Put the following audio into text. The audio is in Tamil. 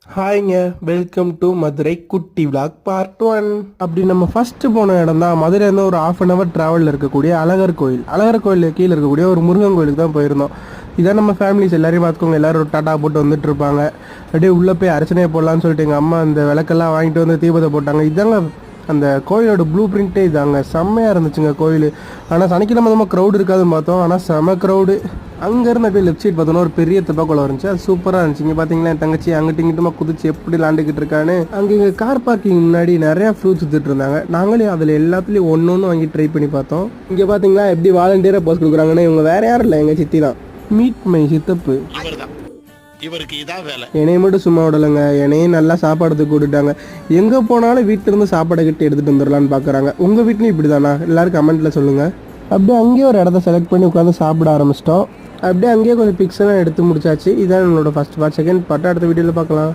ஹாய்ங்க, வெல்கம் டு மதுரை குட்டி விளாக் பார்ட் 1. அப்படி நம்ம ஃபர்ஸ்ட் போன இடம் தான் மதுரையிலேருந்து ஒரு 1/2 hour ட்ராவலில் இருக்கக்கூடிய அழகர் கோயில். அழகர் கோயில் கீழே இருக்கக்கூடிய ஒரு முருகன் கோயிலுக்கு தான் போயிருந்தோம். இதான் நம்ம ஃபேமிலிஸ் எல்லாரையும் பார்த்துக்கோங்க, எல்லோரும் ஒரு டாட்டா போட்டு வந்துட்டு இருப்பாங்க. அப்படியே உள்ளே போய் அர்ச்சனையை போடலான்னு சொல்லிட்டு எங்கள் அம்மா அந்த விளக்கெல்லாம் வாங்கிட்டு வந்து தீபத்தை போட்டாங்க. இதாங்க அந்த கோயிலோட ப்ளூ பிரிண்ட்டே இதாங்க, செம்மையாக இருந்துச்சுங்க கோயில். ஆனால் சனிக்கிழமை நம்ம க்ரௌடு இருக்காதுன்னு பார்த்தோம், ஆனால் செம க்ரௌடு. அங்கேருந்து அப்படியே லெஃப்ட் சைட் பார்த்தோன்னா ஒரு பெரிய தெப்பக்குளம் இருந்துச்சு, அது சூப்பராக இருந்துச்சு. இங்கே பார்த்தீங்களா என் தங்கச்சி அங்கிட்டு இங்கிட்டுமா குதிச்சு எப்படி விளாண்டுக்கிட்டு இருக்கான்னு. அங்கே இங்கே கார் பார்க்கிங் முன்னாடி நிறையா ஃப்ரூட்ஸ் வித்துட்டு இருந்தாங்க. நாங்களே அதில் எல்லாத்துலேயும் ஒன்று வாங்கி ட்ரை பண்ணி பார்த்தோம். இங்கே பார்த்தீங்களா எப்படி வாலண்டியராக போஸ்ட் கொடுக்குறாங்கன்னு. இவங்க வேறு யாரும் இல்லை, எங்கள் சித்தி தான். மீட் மை சித்தப்பு. இவருக்கு இதான் வேலை. என்னைய மட்டும் சும்மா விடலைங்க, என்னையும் நல்லா சாப்பாடு கூட்டுட்டாங்க. எங்கே போனாலும் வீட்டிலேருந்து சாப்பாடை கிட்ட எடுத்துகிட்டு வந்துடலான்னு பார்க்குறாங்க. உங்கள் வீட்லையும் இப்படி தானா? எல்லோரும் கமெண்ட்டில் சொல்லுங்கள். அப்படியே அங்கேயே ஒரு இடத்த செலக்ட் பண்ணி உட்காந்து சாப்பிட ஆரம்பிச்சிட்டோம். அப்படியே அங்கேயே கொஞ்சம் பிக்ஸ் எல்லாம் எடுத்து முடிச்சாச்சு. இதான் என்னோட ஃபர்ஸ்ட் பார்ட். செகண்ட் பார்ட் அடுத்த வீடியோவில் பார்க்கலாம்.